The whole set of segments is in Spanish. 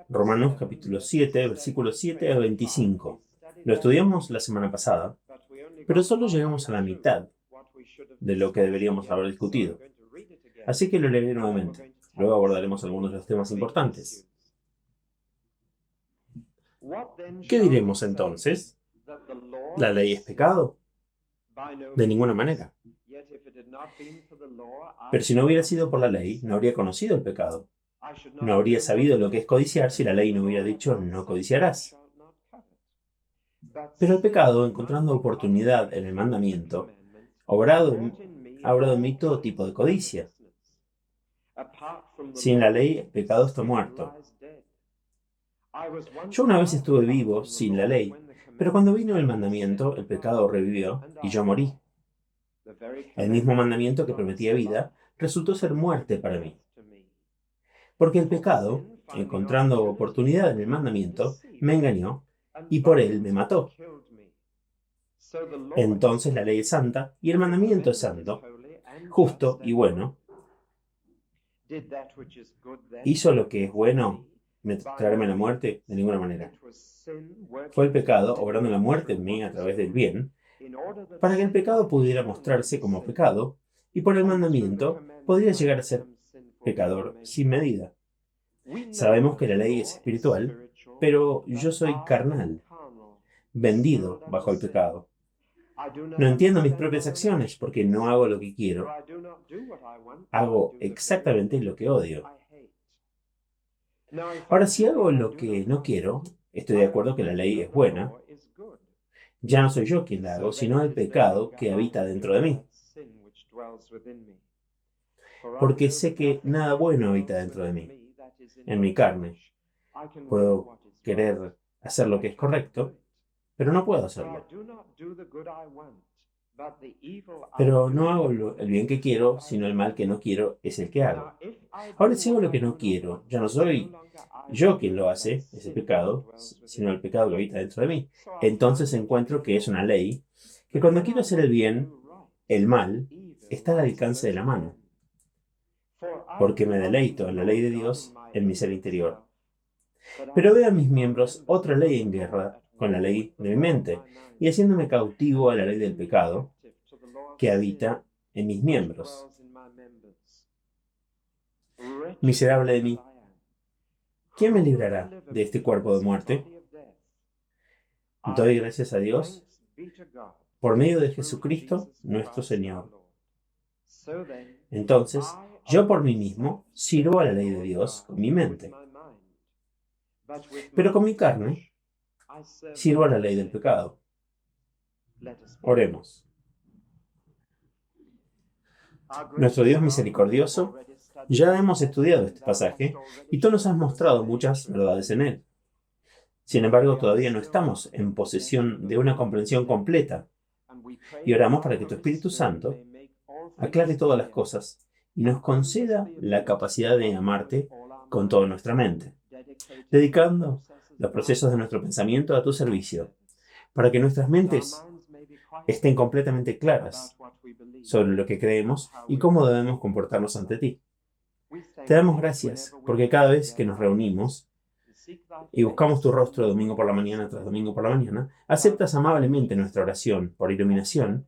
Romanos capítulo 7, versículos 7 a 25. Lo estudiamos la semana pasada, pero solo llegamos a la mitad de lo que deberíamos haber discutido. Así que lo leeré nuevamente. Luego abordaremos algunos de los temas importantes. ¿Qué diremos entonces? ¿La ley es pecado? De ninguna manera. Pero si no hubiera sido por la ley, no habría conocido el pecado. No habría sabido lo que es codiciar si la ley no hubiera dicho no codiciarás. Pero el pecado, encontrando oportunidad en el mandamiento, ha obrado en mí todo tipo de codicia. Sin la ley, el pecado está muerto. Yo una vez estuve vivo sin la ley, pero cuando vino el mandamiento, el pecado revivió y yo morí. El mismo mandamiento que prometía vida resultó ser muerte para mí. Porque el pecado, encontrando oportunidad en el mandamiento, me engañó y por él me mató. Entonces la ley es santa y el mandamiento es santo, justo y bueno. ¿Hizo lo que es bueno traerme la muerte? De ninguna manera. Fue el pecado obrando la muerte en mí a través del bien, para que el pecado pudiera mostrarse como pecado y por el mandamiento podría llegar a ser pecador sin medida. Sabemos que la ley es espiritual, pero yo soy carnal, vendido bajo el pecado. No entiendo mis propias acciones porque no hago lo que quiero. Hago exactamente lo que odio. Ahora, si hago lo que no quiero, estoy de acuerdo que la ley es buena. Ya no soy yo quien la hago, sino el pecado que habita dentro de mí. Porque sé que nada bueno habita dentro de mí, en mi carne. Puedo querer hacer lo que es correcto, pero no puedo hacerlo. Pero no hago el bien que quiero, sino el mal que no quiero es el que hago. Ahora, si hago lo que no quiero, ya no soy yo quien lo hace, ese pecado, sino el pecado que habita dentro de mí. Entonces encuentro que es una ley, que cuando quiero hacer el bien, el mal está al alcance de la mano. Porque me deleito en la ley de Dios en mi ser interior. Pero veo en mis miembros otra ley en guerra con la ley de mi mente, y haciéndome cautivo a la ley del pecado que habita en mis miembros. Miserable de mí, ¿quién me librará de este cuerpo de muerte? Doy gracias a Dios por medio de Jesucristo nuestro Señor. Entonces, yo por mí mismo sirvo a la ley de Dios con mi mente, pero con mi carne sirvo a la ley del pecado. Oremos. Nuestro Dios misericordioso, ya hemos estudiado este pasaje y tú nos has mostrado muchas verdades en él. Sin embargo, todavía no estamos en posesión de una comprensión completa y oramos para que tu Espíritu Santo aclare todas las cosas y nos conceda la capacidad de amarte con toda nuestra mente, dedicando los procesos de nuestro pensamiento a tu servicio, para que nuestras mentes estén completamente claras sobre lo que creemos y cómo debemos comportarnos ante ti. Te damos gracias porque cada vez que nos reunimos y buscamos tu rostro domingo por la mañana tras domingo por la mañana, aceptas amablemente nuestra oración por iluminación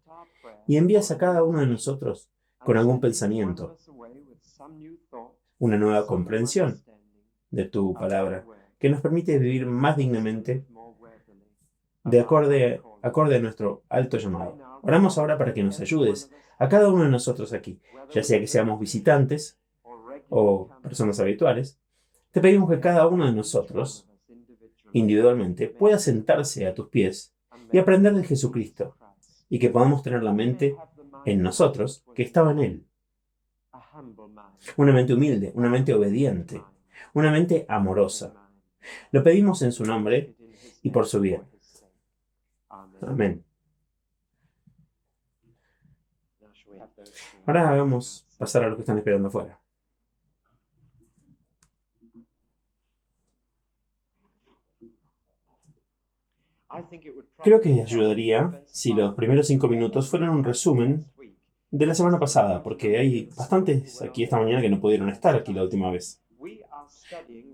y envías a cada uno de nosotros con algún pensamiento, una nueva comprensión de tu palabra, que nos permite vivir más dignamente acorde a nuestro alto llamado. Oramos ahora para que nos ayudes a cada uno de nosotros aquí, ya sea que seamos visitantes o personas habituales. Te pedimos que cada uno de nosotros, individualmente, pueda sentarse a tus pies y aprender de Jesucristo, y que podamos tener la mente en nosotros que estaba en Él. Una mente humilde, una mente obediente, una mente amorosa. Lo pedimos en su nombre y por su bien. Amén. Ahora hagamos pasar a los que están esperando afuera. Creo que ayudaría si los primeros 5 minutos fueran un resumen de la semana pasada, porque hay bastantes aquí esta mañana que no pudieron estar aquí la última vez.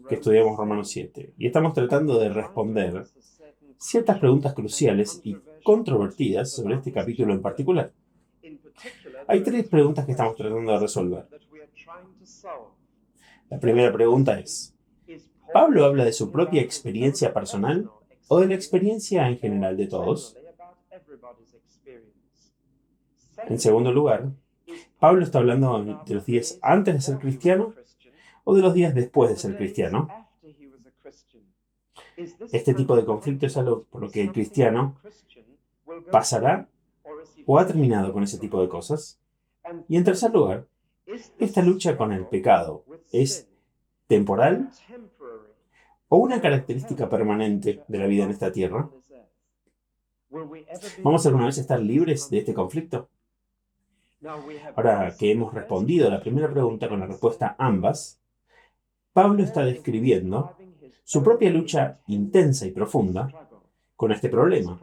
que estudiamos Romanos 7 y estamos tratando de responder ciertas preguntas cruciales y controvertidas sobre este capítulo en particular. Hay 3 preguntas que estamos tratando de resolver. La primera pregunta es, ¿Pablo habla de su propia experiencia personal o de la experiencia en general de todos? En segundo lugar, ¿Pablo está hablando de los días antes de ser cristiano o de los días después de ser cristiano? Este tipo de conflicto es algo por lo que el cristiano pasará o ha terminado con ese tipo de cosas. Y en tercer lugar, ¿esta lucha con el pecado es temporal o una característica permanente de la vida en esta tierra? ¿Vamos alguna vez a estar libres de este conflicto? Ahora que hemos respondido a la primera pregunta con la respuesta ambas, Pablo está describiendo su propia lucha intensa y profunda con este problema.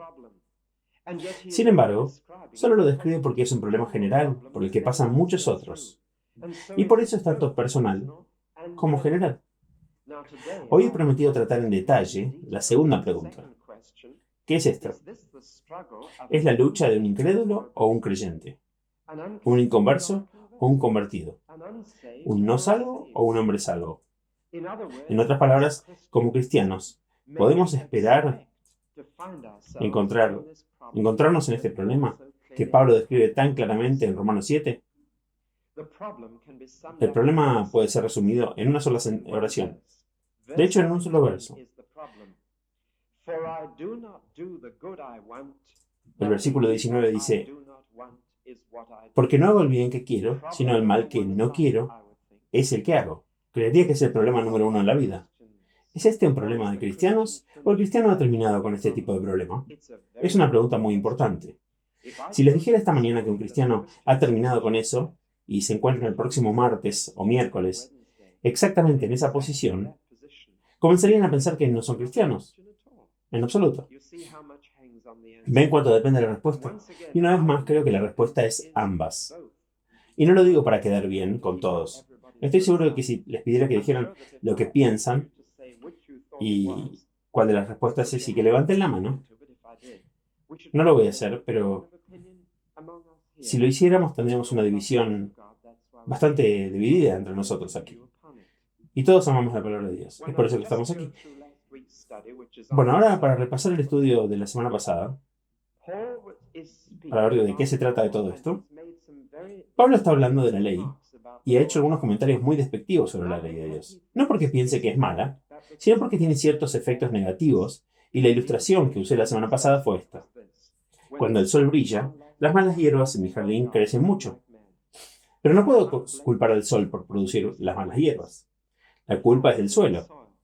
Sin embargo, solo lo describe porque es un problema general por el que pasan muchos otros, y por eso es tanto personal como general. Hoy he prometido tratar en detalle la segunda pregunta. ¿Qué es esta? ¿Es la lucha de un incrédulo o un creyente? ¿Un inconverso o un convertido? ¿Un no salvo o un hombre salvo? En otras palabras, como cristianos, ¿podemos esperar encontrarnos en este problema que Pablo describe tan claramente en Romanos 7? El problema puede ser resumido en una sola oración. De hecho, en un solo verso. El versículo 19 dice, porque no hago el bien que quiero, sino el mal que no quiero, es el que hago. Creería que es el problema número 1 en la vida. ¿Es este un problema de cristianos o el cristiano ha terminado con este tipo de problema? Es una pregunta muy importante. Si les dijera esta mañana que un cristiano ha terminado con eso y se encuentra el próximo martes o miércoles exactamente en esa posición, comenzarían a pensar que no son cristianos. En absoluto. ¿Ven cuánto depende de la respuesta? Y una vez más creo que la respuesta es ambas. Y no lo digo para quedar bien con todos. Estoy seguro de que si les pidiera que dijeran lo que piensan y cuál de las respuestas es y que levanten la mano, no lo voy a hacer, pero si lo hiciéramos tendríamos una división bastante dividida entre nosotros aquí. Y todos amamos la palabra de Dios. Es por eso que estamos aquí. Bueno, ahora para repasar el estudio de la semana pasada, para ver de qué se trata de todo esto, Pablo está hablando de la ley y ha hecho algunos comentarios muy despectivos sobre la ley de Dios. No porque piense que es mala, sino porque tiene ciertos efectos negativos, y la ilustración que usé la semana pasada fue esta. Cuando el sol brilla, las malas hierbas en mi jardín crecen mucho. Pero no puedo culpar al sol por producir las malas hierbas. La culpa es del suelo.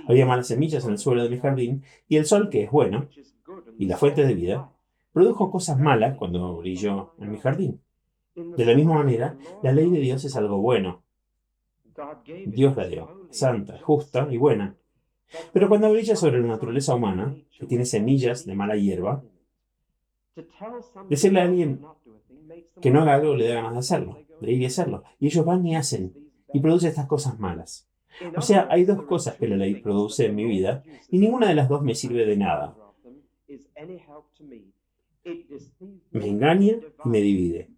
Había malas semillas en el suelo de mi jardín, y el sol, que es bueno, y la fuente de vida, produjo cosas malas cuando brilló en mi jardín. De la misma manera, la ley de Dios es algo bueno. Dios la dio, santa, justa y buena. Pero cuando brilla sobre la naturaleza humana, que tiene semillas de mala hierba, decirle a alguien que no haga algo le da ganas de hacerlo, de ir y hacerlo. Y ellos van y hacen, y producen estas cosas malas. O sea, hay 2 cosas que la ley produce en mi vida, y ninguna de las 2 me sirve de nada. Me engaña y me divide.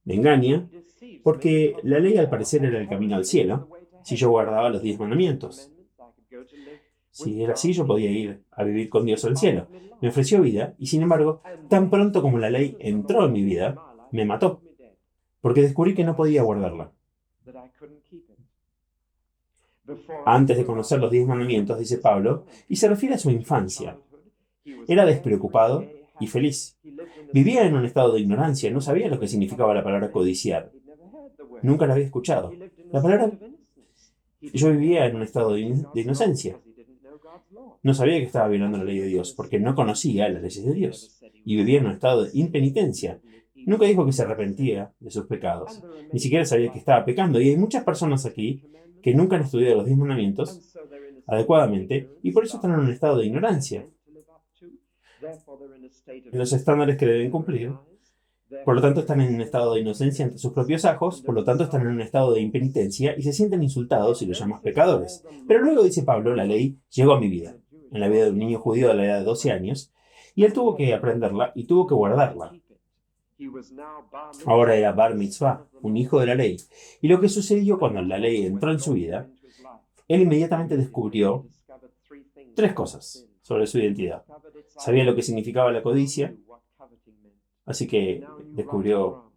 Me engaña porque la ley al parecer era el camino al cielo, si yo guardaba los 10 mandamientos. Si era así, yo podía ir a vivir con Dios al cielo. Me ofreció vida, y sin embargo, tan pronto como la ley entró en mi vida, me mató, porque descubrí que no podía guardarla. Antes de conocer los 10 mandamientos, dice Pablo, y se refiere a su infancia. Era despreocupado y feliz. Vivía en un estado de ignorancia, no sabía lo que significaba la palabra codiciar. Nunca la había escuchado. La palabra... Yo vivía en un estado de inocencia. No sabía que estaba violando la ley de Dios, porque no conocía las leyes de Dios. Y vivía en un estado de impenitencia. Nunca dijo que se arrepentía de sus pecados. Ni siquiera sabía que estaba pecando. Y hay muchas personas aquí que nunca han estudiado los 10 mandamientos adecuadamente, y por eso están en un estado de ignorancia. Los estándares que deben cumplir Por lo tanto, están en un estado de inocencia ante sus propios ojos, por lo tanto, están en un estado de impenitencia y se sienten insultados si los llamas pecadores. Pero luego, dice Pablo, la ley llegó a mi vida, en la vida de un niño judío a la edad de 12 años, y él tuvo que aprenderla y tuvo que guardarla. Ahora era Bar Mitzvah, un hijo de la ley. Y lo que sucedió cuando la ley entró en su vida, él inmediatamente descubrió tres cosas sobre su identidad. Sabía lo que significaba la codicia, así que descubrió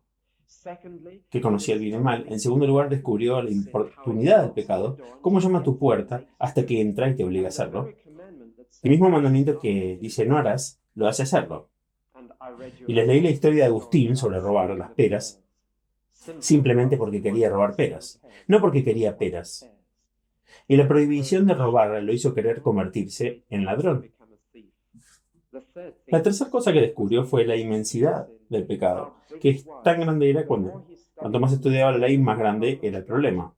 que conocía el bien y el mal. En segundo lugar, descubrió la importunidad del pecado. ¿Cómo llama a tu puerta hasta que entra y te obliga a hacerlo? El mismo mandamiento que dice no harás, lo hace hacerlo. Y les leí la historia de Agustín sobre robar las peras, simplemente porque quería robar peras, no porque quería peras. Y la prohibición de robar lo hizo querer convertirse en ladrón. La tercera cosa que descubrió fue la inmensidad del pecado, que tan grande era cuanto más estudiaba la ley, más grande era el problema.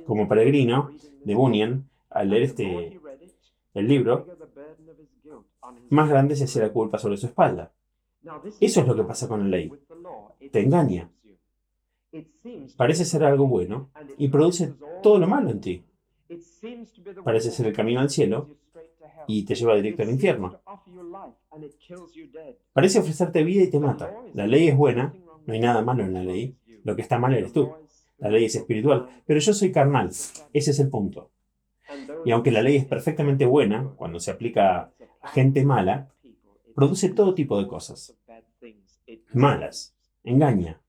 Como peregrino de Bunyan, al leer el libro, más grande se hacía la culpa sobre su espalda. Eso es lo que pasa con la ley. Te engaña. Parece ser algo bueno y produce todo lo malo en ti. Parece ser el camino al cielo y te lleva directo al infierno. Parece ofrecerte vida y te mata. La ley es buena, no hay nada malo en la ley. Lo que está mal eres tú. La ley es espiritual, pero yo soy carnal. Ese es el punto. Y aunque la ley es perfectamente buena, cuando se aplica a gente mala, produce todo tipo de cosas malas, engaña.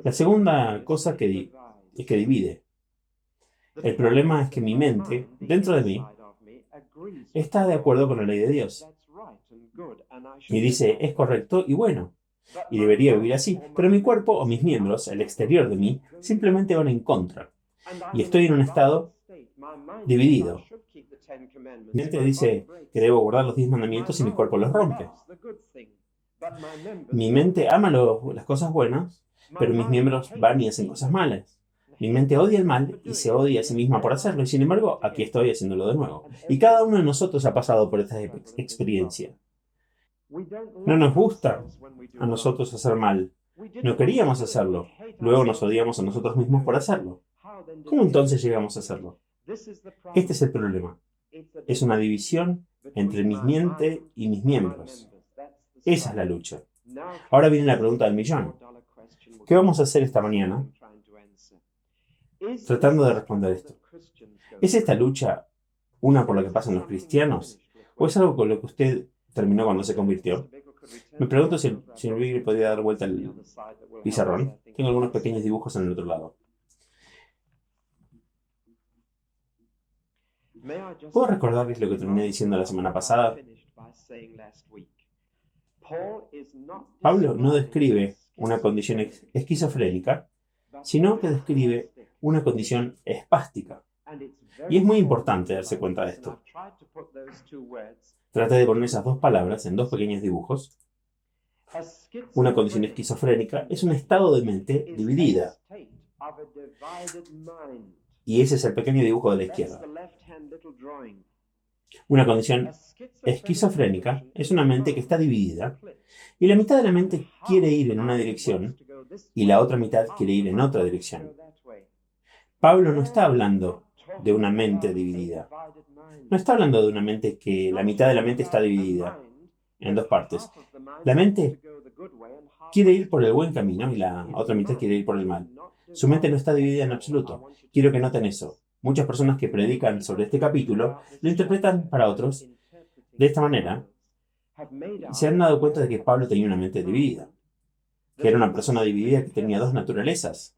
La segunda cosa es que divide. El problema es que mi mente, dentro de mí, está de acuerdo con la ley de Dios. Y dice, es correcto y bueno, y debería vivir así, pero mi cuerpo o mis miembros, el exterior de mí, simplemente van en contra. Y estoy en un estado dividido. Mi mente dice que debo guardar los 10 mandamientos y mi cuerpo los rompe. Mi mente ama las cosas buenas, pero mis miembros van y hacen cosas malas. Mi mente odia el mal y se odia a sí misma por hacerlo, y sin embargo, aquí estoy haciéndolo de nuevo. Y cada uno de nosotros ha pasado por esta experiencia. No nos gusta a nosotros hacer mal. No queríamos hacerlo. Luego nos odiamos a nosotros mismos por hacerlo. ¿Cómo entonces llegamos a hacerlo? Este es el problema. Es una división entre mi mente y mis miembros. Esa es la lucha. Ahora viene la pregunta del millón. ¿Qué vamos a hacer esta mañana tratando de responder esto? ¿Es esta lucha una por la que pasan los cristianos? ¿O es algo con lo que usted terminó cuando se convirtió? Me pregunto si el señor Bigre podría dar vuelta al pizarrón. Tengo algunos pequeños dibujos en el otro lado. ¿Puedo recordarles lo que terminé diciendo la semana pasada? Pablo no describe una condición esquizofrénica, sino que describe una condición espástica. Y es muy importante darse cuenta de esto. Traté de poner esas dos palabras en dos pequeños dibujos. Una condición esquizofrénica es un estado de mente dividida. Y ese es el pequeño dibujo de la izquierda. Una condición esquizofrénica es una mente que está dividida y la mitad de la mente quiere ir en una dirección y la otra mitad quiere ir en otra dirección. Pablo no está hablando de una mente dividida. No está hablando de una mente que la mitad de la mente está dividida en dos partes. La mente quiere ir por el buen camino y la otra mitad quiere ir por el mal. Su mente no está dividida en absoluto. Quiero que noten eso. Muchas personas que predican sobre este capítulo lo interpretan para otros de esta manera. Se han dado cuenta de que Pablo tenía una mente dividida, que era una persona dividida que tenía dos naturalezas.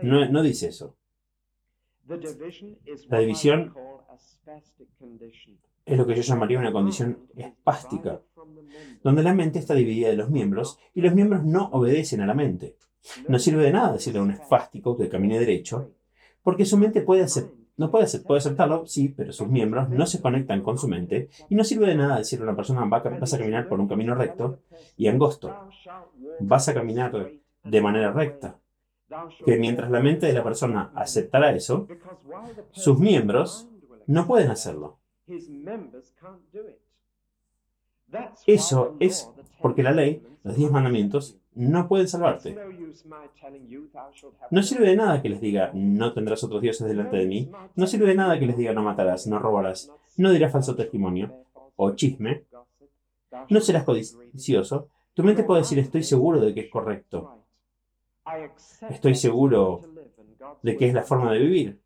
No dice eso. La división es lo que yo llamaría una condición espástica, donde la mente está dividida de los miembros y los miembros no obedecen a la mente. No sirve de nada decirle a un espástico que camine derecho, porque su mente puede aceptarlo, sí, pero sus miembros no se conectan con su mente, y no sirve de nada decirle a una persona vas a caminar por un camino recto y angosto. Vas a caminar de manera recta. Que mientras la mente de la persona aceptará eso, sus miembros no pueden hacerlo. Eso es porque la ley, los 10 mandamientos, no pueden salvarte. No sirve de nada que les diga, no tendrás otros dioses delante de mí. No sirve de nada que les diga, no matarás, no robarás, no dirás falso testimonio o chisme, no serás codicioso. Tu mente puede decir, estoy seguro de que es correcto. Estoy seguro de que es la forma de vivir.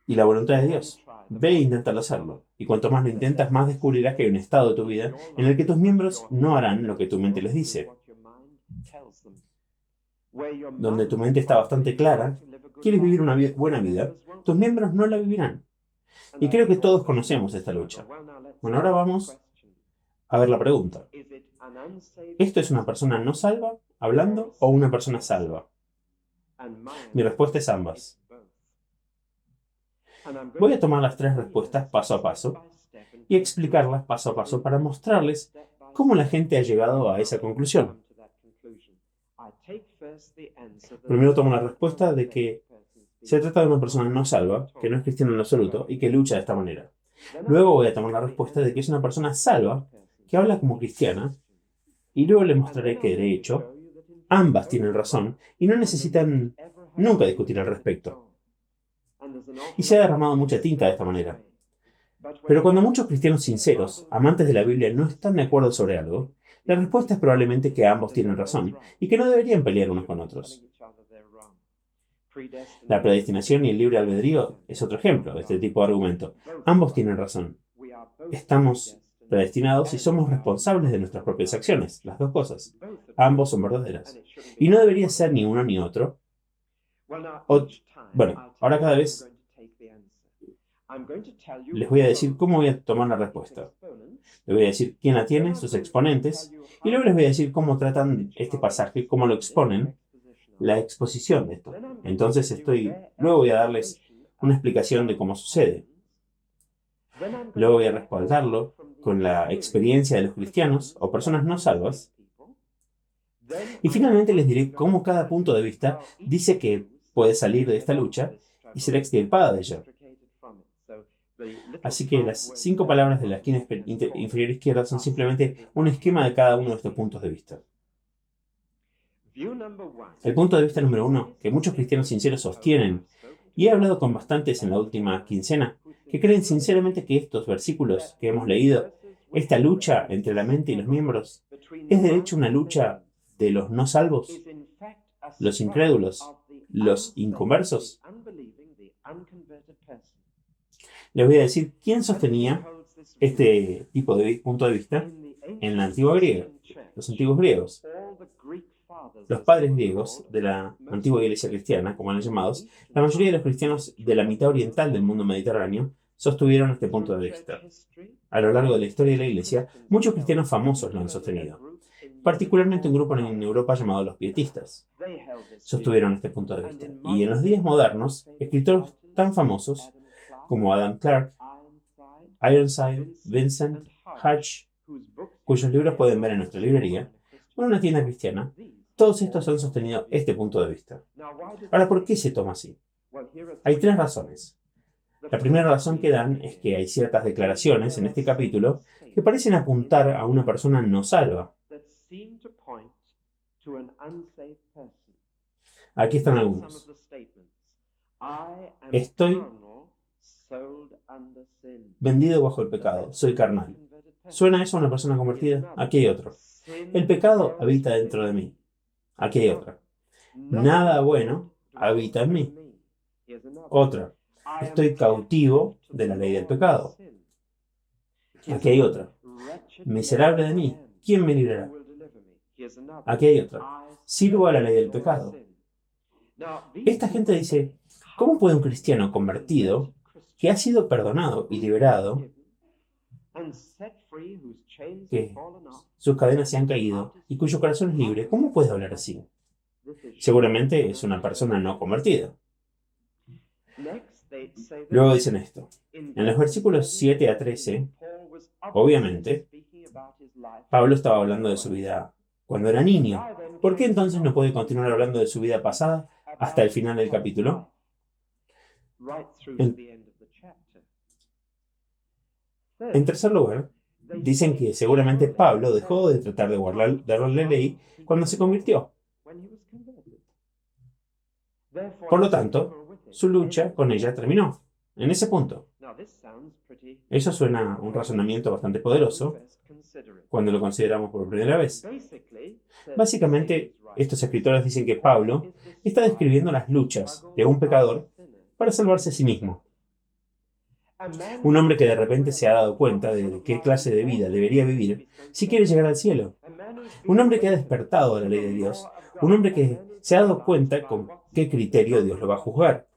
Y la voluntad de Dios. Ve e inténtalo hacerlo. Y cuanto más lo intentas, más descubrirás que hay un estado de tu vida en el que tus miembros no harán lo que tu mente les dice. Donde tu mente está bastante clara, quieres vivir una buena vida, tus miembros no la vivirán. Y creo que todos conocemos esta lucha. Bueno, ahora vamos a ver la pregunta. ¿Esto es una persona no salva hablando o una persona salva? Mi respuesta es ambas. Voy a tomar las 3 respuestas paso a paso y explicarlas paso a paso para mostrarles cómo la gente ha llegado a esa conclusión. Primero tomo la respuesta de que se trata de una persona no salva, que no es cristiana en absoluto y que lucha de esta manera. Luego voy a tomar la respuesta de que es una persona salva, que habla como cristiana, y luego les mostraré que, de hecho, ambas tienen razón y no necesitan nunca discutir al respecto. Y se ha derramado mucha tinta de esta manera. Pero cuando muchos cristianos sinceros, amantes de la Biblia, no están de acuerdo sobre algo, la respuesta es probablemente que ambos tienen razón y que no deberían pelear unos con otros. La predestinación y el libre albedrío es otro ejemplo de este tipo de argumento. Ambos tienen razón. Estamos predestinados y somos responsables de nuestras propias acciones, las dos cosas. Ambos son verdaderas. Y no debería ser ni uno ni otro. Bueno, ahora cada vez les voy a decir cómo voy a tomar la respuesta. Les voy a decir quién la tiene, sus exponentes, y luego les voy a decir cómo tratan este pasaje, cómo lo exponen, la exposición de esto. Entonces luego voy a darles una explicación de cómo sucede. Luego voy a respaldarlo con la experiencia de los cristianos o personas no salvas. Y finalmente les diré cómo cada punto de vista dice que puede salir de esta lucha y ser extirpada de ella. Así que las 5 palabras de la esquina inferior izquierda son simplemente un esquema de cada uno de estos puntos de vista. El punto de vista número 1, que muchos cristianos sinceros sostienen, y he hablado con bastantes en la última quincena, que creen sinceramente que estos versículos que hemos leído, esta lucha entre la mente y los miembros, es de hecho una lucha de los no salvos, los incrédulos, los inconversos. Les voy a decir quién sostenía este tipo de punto de vista en la antigua griega, los antiguos griegos. Los padres griegos de la antigua iglesia cristiana, como eran llamados, la mayoría de los cristianos de la mitad oriental del mundo mediterráneo sostuvieron este punto de vista. A lo largo de la historia de la iglesia, muchos cristianos famosos lo han sostenido, particularmente un grupo en Europa llamado los pietistas. Sostuvieron este punto de vista. Y en los días modernos, escritores tan famosos como Adam Clarke, Ironside, Vincent, Hutch, cuyos libros pueden ver en nuestra librería, o en una tienda cristiana, todos estos han sostenido este punto de vista. Ahora, ¿por qué se toma así? Hay 3 razones. La primera razón que dan es que hay ciertas declaraciones en este capítulo que parecen apuntar a una persona no salva. Aquí están algunos. Estoy vendido bajo el pecado, soy carnal. ¿Suena eso a una persona convertida? Aquí hay otro. El pecado habita dentro de mí. Aquí hay otra. Nada bueno habita en mí. Otra. Estoy cautivo de la ley del pecado. Aquí hay otra. Miserable de mí, ¿quién me librará? Aquí hay otra. Sirvo a la ley del pecado. Esta gente dice, ¿cómo puede un cristiano convertido, que ha sido perdonado y liberado, que sus cadenas se han caído y cuyo corazón es libre, cómo puede hablar así? Seguramente es una persona no convertida. Luego dicen esto. En los versículos 7 a 13, obviamente, Pablo estaba hablando de su vida cuando era niño. ¿Por qué entonces no puede continuar hablando de su vida pasada hasta el final del capítulo? En tercer lugar, Dicen que seguramente Pablo dejó de tratar de guardar la ley cuando se convirtió. Por lo tanto, su lucha con ella terminó. En ese punto. Eso suena a un razonamiento bastante poderoso cuando lo consideramos por primera vez. Básicamente, estos escritores dicen que Pablo está describiendo las luchas de un pecador para salvarse a sí mismo. Un hombre que de repente se ha dado cuenta de qué clase de vida debería vivir si quiere llegar al cielo. Un hombre que ha despertado a la ley de Dios. Un hombre que se ha dado cuenta con qué criterio Dios lo va a juzgar.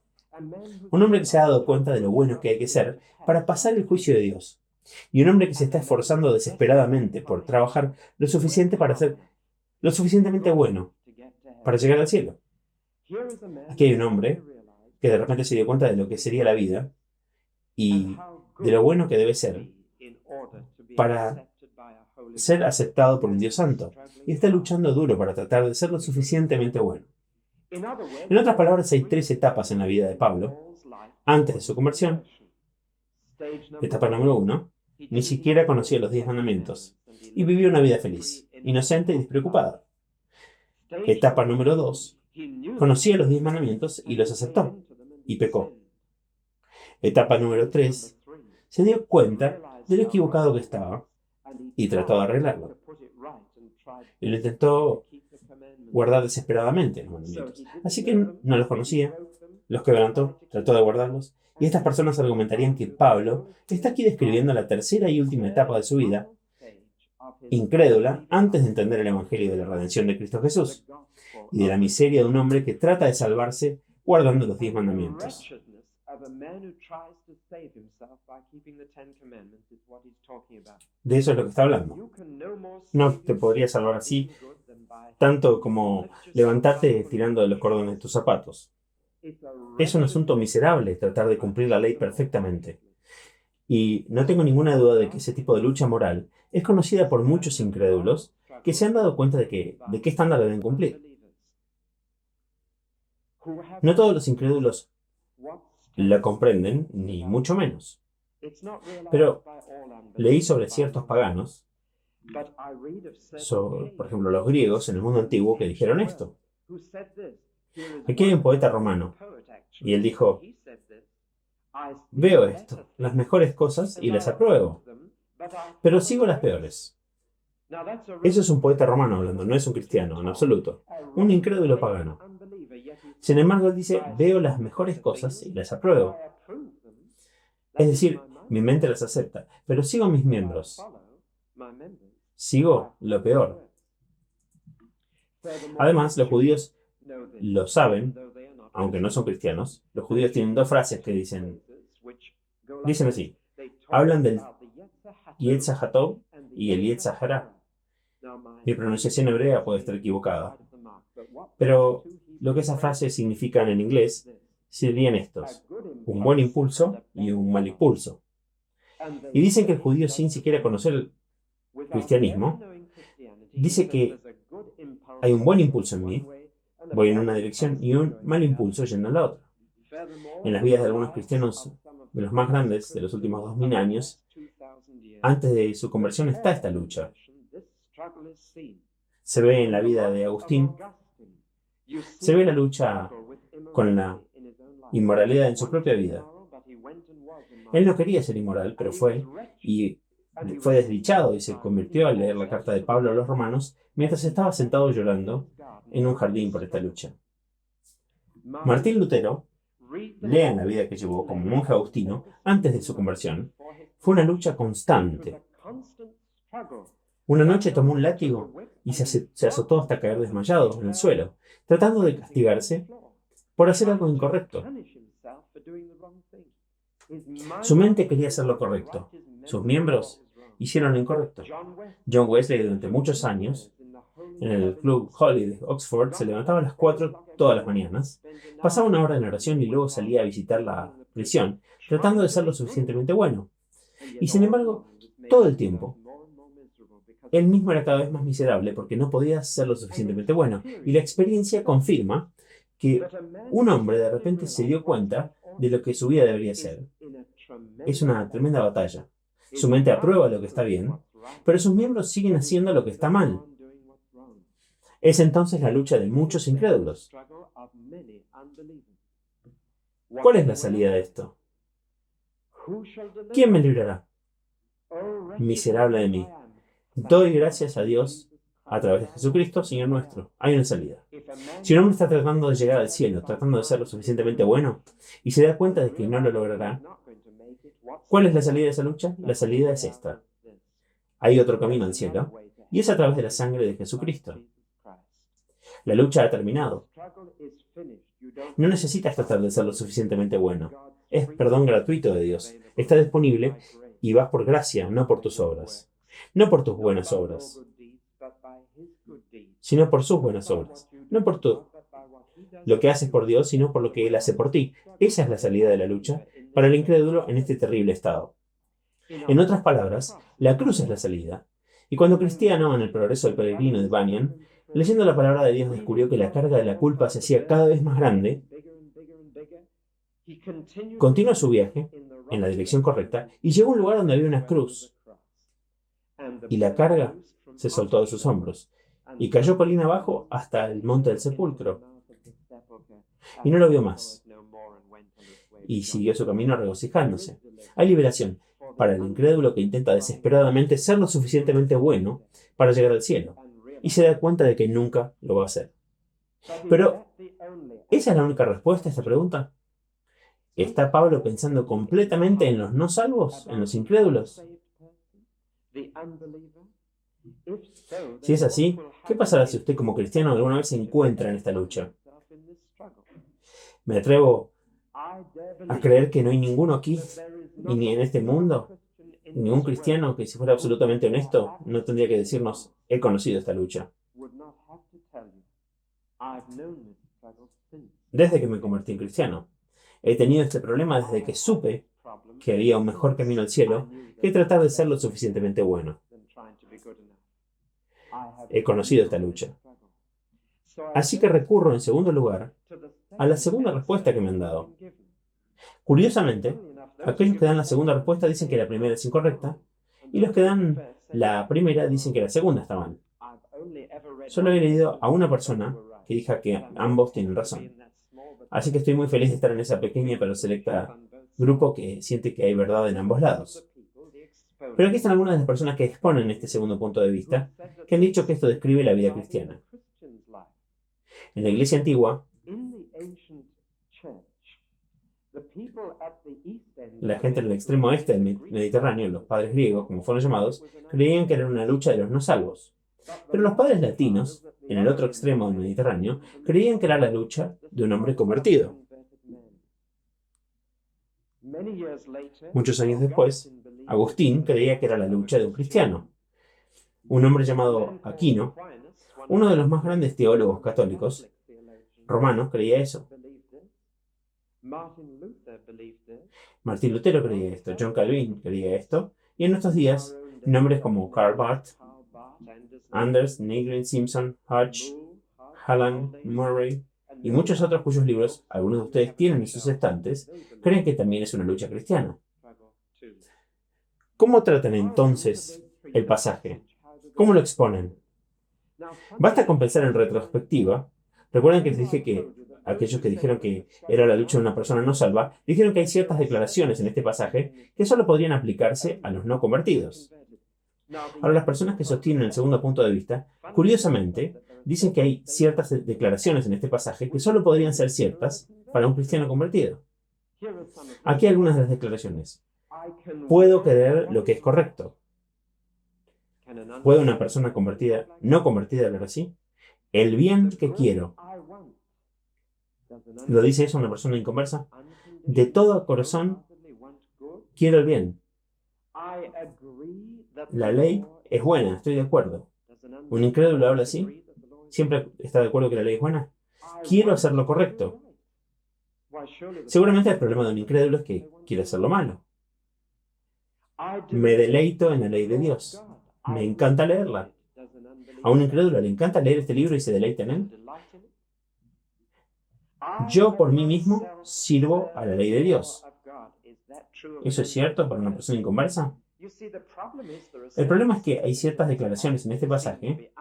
Un hombre que se ha dado cuenta de lo bueno que hay que ser para pasar el juicio de Dios. Y un hombre que se está esforzando desesperadamente por trabajar lo suficiente para ser lo suficientemente bueno para llegar al cielo. Aquí hay un hombre que de repente se dio cuenta de lo que sería la vida y de lo bueno que debe ser para ser aceptado por un Dios santo. Y está luchando duro para tratar de ser lo suficientemente bueno. En otras palabras, hay 3 etapas en la vida de Pablo antes de su conversión. Etapa número 1, ni siquiera conocía los 10 mandamientos y vivió una vida feliz, inocente y despreocupada. Etapa número 2, conocía los 10 mandamientos y los aceptó y pecó. Etapa número 3, se dio cuenta de lo equivocado que estaba y trató de arreglarlo. Y lo intentó guardar desesperadamente los mandamientos. Así que no los conocía, los quebrantó, trató de guardarlos. Y estas personas argumentarían que Pablo está aquí describiendo la tercera y última etapa de su vida, incrédula, antes de entender el Evangelio de la redención de Cristo Jesús y de la miseria de un hombre que trata de salvarse guardando los 10 mandamientos. De eso es lo que está hablando. No te podrías salvar así, tanto como levantarte tirando de los cordones de tus zapatos. Es un asunto miserable tratar de cumplir la ley perfectamente. Y no tengo ninguna duda de que ese tipo de lucha moral es conocida por muchos incrédulos que se han dado cuenta de qué estándar deben cumplir. No todos los incrédulos la comprenden, ni mucho menos. Pero leí sobre ciertos paganos, por ejemplo los griegos en el mundo antiguo, que dijeron esto. Aquí hay un poeta romano, y él dijo: veo esto, las mejores cosas, y las apruebo, pero sigo las peores. Eso es un poeta romano hablando, no es un cristiano, en absoluto. Un incrédulo pagano. Sin embargo, él dice: veo las mejores cosas y las apruebo. Es decir, mi mente las acepta, pero sigo mis miembros. Sigo lo peor. Además, los judíos lo saben, aunque no son cristianos. Los judíos tienen 2 frases que dicen así. Hablan del Yetzer Hatov y el Yetzer Hara. Mi pronunciación hebrea puede estar equivocada, pero lo que esas frases significan en inglés serían estos: un buen impulso y un mal impulso. Y dicen que el judío, sin siquiera conocer el cristianismo, dice que hay un buen impulso en mí, voy en una dirección, y un mal impulso yendo en la otra. En las vidas de algunos cristianos, de los más grandes de los últimos 2000 años, antes de su conversión está esta lucha. Se ve en la vida de Agustín, se ve la lucha con la inmoralidad en su propia vida. Él no quería ser inmoral, pero fue desdichado y se convirtió al leer la carta de Pablo a los romanos mientras estaba sentado llorando en un jardín por esta lucha. Martín Lutero, lean la vida que llevó como monje agustino antes de su conversión, fue una lucha constante. Una noche tomó un látigo y se azotó hasta caer desmayado en el suelo, tratando de castigarse por hacer algo incorrecto. Su mente quería hacer lo correcto. Sus miembros hicieron lo incorrecto. John Wesley, durante muchos años, en el Club Holly de Oxford, se levantaba a las 4 todas las mañanas, pasaba una hora en oración y luego salía a visitar la prisión, tratando de ser lo suficientemente bueno. Y sin embargo, todo el tiempo, él mismo era cada vez más miserable porque no podía ser lo suficientemente bueno. Y la experiencia confirma que un hombre de repente se dio cuenta de lo que su vida debería ser. Es una tremenda batalla. Su mente aprueba lo que está bien, pero sus miembros siguen haciendo lo que está mal. Es entonces la lucha de muchos incrédulos. ¿Cuál es la salida de esto? ¿Quién me librará? Miserable de mí. Doy gracias a Dios a través de Jesucristo, Señor nuestro. Hay una salida. Si un hombre está tratando de llegar al cielo, tratando de ser lo suficientemente bueno, y se da cuenta de que no lo logrará, ¿cuál es la salida de esa lucha? La salida es esta. Hay otro camino al cielo, y es a través de la sangre de Jesucristo. La lucha ha terminado. No necesitas tratar de ser lo suficientemente bueno. Es perdón gratuito de Dios. Está disponible y vas por gracia, no por tus obras. No por tus buenas obras, sino por sus buenas obras. No por lo que haces por Dios, sino por lo que Él hace por ti. Esa es la salida de la lucha para el incrédulo en este terrible estado. En otras palabras, la cruz es la salida. Y cuando Cristiano, en el progreso del peregrino de Bunyan, leyendo la palabra de Dios, descubrió que la carga de la culpa se hacía cada vez más grande, continuó su viaje en la dirección correcta y llegó a un lugar donde había una cruz. Y la carga se soltó de sus hombros y cayó colina abajo hasta el monte del sepulcro. Y no lo vio más. Y siguió su camino regocijándose. Hay liberación para el incrédulo que intenta desesperadamente ser lo suficientemente bueno para llegar al cielo y se da cuenta de que nunca lo va a hacer. Pero, ¿esa es la única respuesta a esta pregunta? ¿Está Pablo pensando completamente en los no salvos, en los incrédulos? Si es así, ¿qué pasará si usted como cristiano alguna vez se encuentra en esta lucha? Me atrevo a creer que no hay ninguno aquí, y ni en este mundo, ningún cristiano que, si fuera absolutamente honesto, no tendría que decirnos, he conocido esta lucha. Desde que me convertí en cristiano, he tenido este problema desde que supe que había un mejor camino al cielo que tratar de ser lo suficientemente bueno. He conocido esta lucha. Así que recurro, en segundo lugar, a la segunda respuesta que me han dado. Curiosamente, aquellos que dan la segunda respuesta dicen que la primera es incorrecta, y los que dan la primera dicen que la segunda está mal. Solo he leído a una persona que dijo que ambos tienen razón. Así que estoy muy feliz de estar en esa pequeña pero selecta grupo que siente que hay verdad en ambos lados. Pero aquí están algunas de las personas que exponen este segundo punto de vista, que han dicho que esto describe la vida cristiana. En la iglesia antigua, la gente en el extremo este del Mediterráneo, los padres griegos, como fueron llamados, creían que era una lucha de los no salvos. Pero los padres latinos, en el otro extremo del Mediterráneo, creían que era la lucha de un hombre convertido. Muchos años después, Agustín creía que era la lucha de un cristiano. Un hombre llamado Aquino, uno de los más grandes teólogos católicos romanos, creía eso. Martín Lutero creía esto, John Calvin creía esto, y en nuestros días, nombres como Karl Barth, Anders, Nagel, Simpson, Hodge, Hallam, Murray y muchos otros cuyos libros algunos de ustedes tienen en sus estantes, creen que también es una lucha cristiana. ¿Cómo tratan entonces el pasaje? ¿Cómo lo exponen? Basta con pensar en retrospectiva. Recuerden que les dije que aquellos que dijeron que era la lucha de una persona no salva, dijeron que hay ciertas declaraciones en este pasaje que solo podrían aplicarse a los no convertidos. Ahora, las personas que sostienen el segundo punto de vista, curiosamente, dicen que hay ciertas declaraciones en este pasaje que solo podrían ser ciertas para un cristiano convertido. Aquí hay algunas de las declaraciones. Puedo creer lo que es correcto. ¿Puede una persona convertida, no convertida, hablar así? El bien que quiero. ¿Lo dice eso una persona inconversa? De todo corazón, quiero el bien. La ley es buena, estoy de acuerdo. ¿Un incrédulo habla así? ¿Siempre está de acuerdo que la ley es buena? Quiero hacer lo correcto. Seguramente el problema de un incrédulo es que quiere hacer lo malo. Me deleito en la ley de Dios. Me encanta leerla. ¿A un incrédulo le encanta leer este libro y se deleita en él? Yo por mí mismo sirvo a la ley de Dios. ¿Eso es cierto para una persona inconversa? El problema es que hay ciertas declaraciones en este pasaje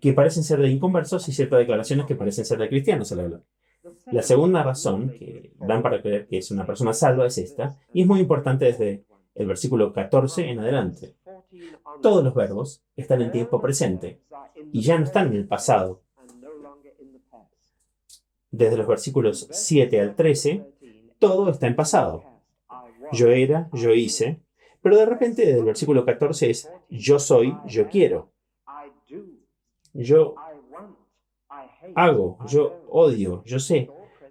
que parecen ser de inconversos y ciertas declaraciones que parecen ser de cristianos al hablar. La segunda razón que dan para creer que es una persona salva es esta, y es muy importante desde el versículo 14 en adelante. Todos los verbos están en tiempo presente y ya no están en el pasado. Desde los versículos 7 al 13, todo está en pasado. Yo era, yo hice, pero de repente desde el versículo 14 es yo soy, yo quiero. Yo hago, yo odio, yo sé.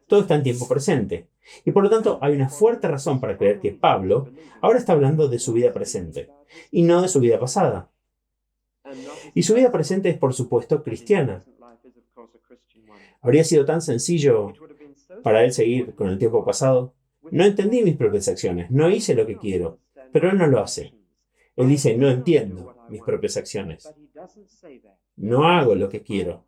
Todo está en tiempo presente. Y por lo tanto hay una fuerte razón para creer que Pablo ahora está hablando de su vida presente y no de su vida pasada. Y su vida presente es, por supuesto, cristiana. Habría sido tan sencillo para él seguir con el tiempo pasado. No entendí mis propias acciones, no hice lo que quiero, pero él no lo hace. Él dice, no entiendo mis propias acciones. No hago lo que quiero.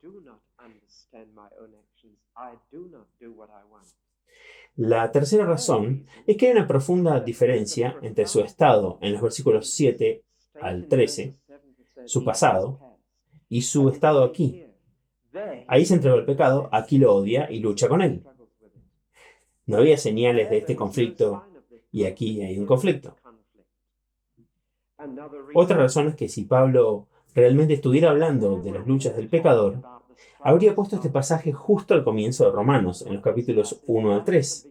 La tercera razón es que hay una profunda diferencia entre su estado en los versículos 7 al 13, su pasado, y su estado aquí. Ahí se entregó el pecado, aquí lo odia y lucha con él. No había señales de este conflicto y aquí hay un conflicto. Otra razón es que si Pablo realmente estuviera hablando de las luchas del pecador, habría puesto este pasaje justo al comienzo de Romanos, en los capítulos 1 al 3.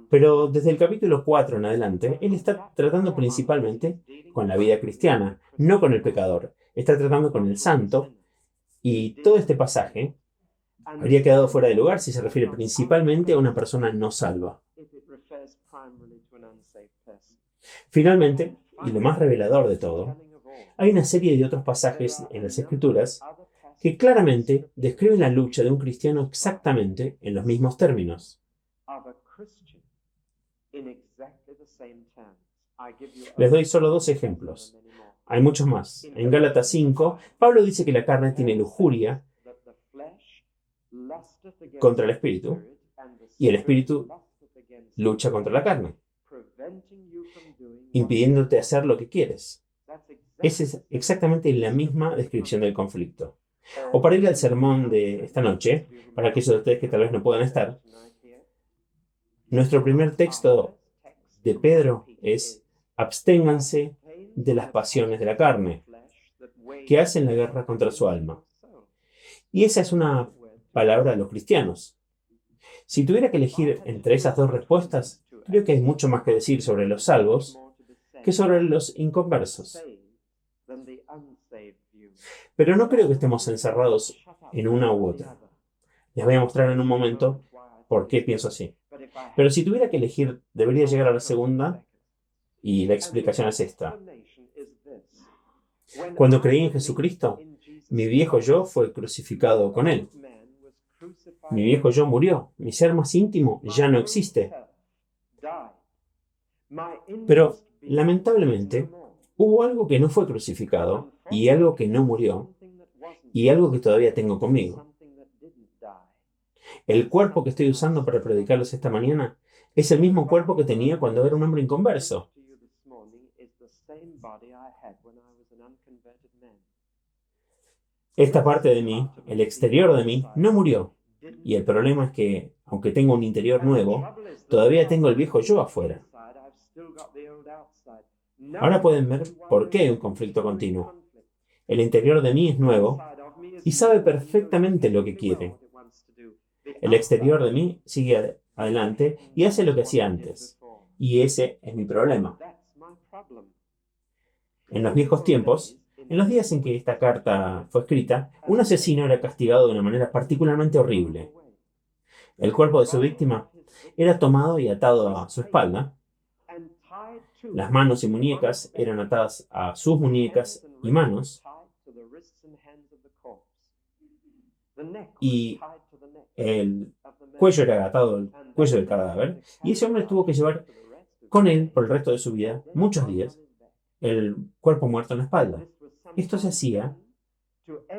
Pero desde el capítulo 4 en adelante, él está tratando principalmente con la vida cristiana, no con el pecador. Está tratando con el santo, y todo este pasaje habría quedado fuera de lugar si se refiere principalmente a una persona no salva. Finalmente, y lo más revelador de todo, hay una serie de otros pasajes en las Escrituras que claramente describen la lucha de un cristiano exactamente en los mismos términos. Les doy solo 2 ejemplos. Hay muchos más. En Gálatas 5, Pablo dice que la carne tiene lujuria contra el espíritu y el espíritu lucha contra la carne, impidiéndote hacer lo que quieres. Esa es exactamente la misma descripción del conflicto. O para ir al sermón de esta noche, para aquellos de ustedes que tal vez no puedan estar, nuestro primer texto de Pedro es: absténganse de las pasiones de la carne, que hacen la guerra contra su alma. Y esa es una palabra de los cristianos. Si tuviera que elegir entre esas 2 respuestas, creo que hay mucho más que decir sobre los salvos que sobre los inconversos. Pero no creo que estemos encerrados en una u otra. Les voy a mostrar en un momento por qué pienso así. Pero si tuviera que elegir, debería llegar a la segunda, y la explicación es esta. Cuando creí en Jesucristo, mi viejo yo fue crucificado con él. Mi viejo yo murió. Mi ser más íntimo ya no existe. Pero, lamentablemente, hubo algo que no fue crucificado, y algo que no murió, y algo que todavía tengo conmigo. El cuerpo que estoy usando para predicarles esta mañana es el mismo cuerpo que tenía cuando era un hombre inconverso. Esta parte de mí, el exterior de mí, no murió. Y el problema es que, aunque tengo un interior nuevo, todavía tengo el viejo yo afuera. Ahora pueden ver por qué hay un conflicto continuo. El interior de mí es nuevo y sabe perfectamente lo que quiere. El exterior de mí sigue adelante y hace lo que hacía antes. Y ese es mi problema. En los viejos tiempos, en los días en que esta carta fue escrita, un asesino era castigado de una manera particularmente horrible. El cuerpo de su víctima era tomado y atado a su espalda. Las manos y muñecas eran atadas a sus muñecas y manos. Y el cuello era atado al cuello del cadáver. Y ese hombre tuvo que llevar con él, por el resto de su vida, muchos días, el cuerpo muerto en la espalda. Esto se hacía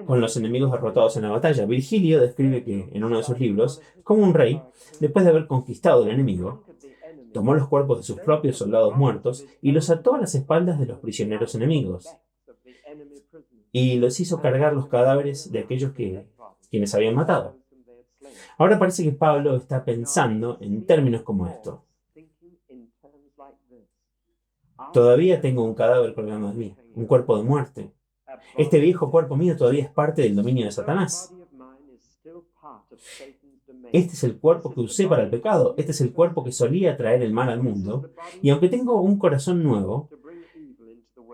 con los enemigos derrotados en la batalla. Virgilio describe que, en uno de sus libros, como un rey, después de haber conquistado al enemigo, Tomó los cuerpos de sus propios soldados muertos y los ató a las espaldas de los prisioneros enemigos y los hizo cargar los cadáveres de aquellos quienes habían matado. Ahora parece que Pablo está pensando en términos como esto. Todavía tengo un cadáver colgando de mí, un cuerpo de muerte. Este viejo cuerpo mío todavía es parte del dominio de Satanás. Este es el cuerpo que usé para el pecado. Este es el cuerpo que solía traer el mal al mundo. Y aunque tengo un corazón nuevo,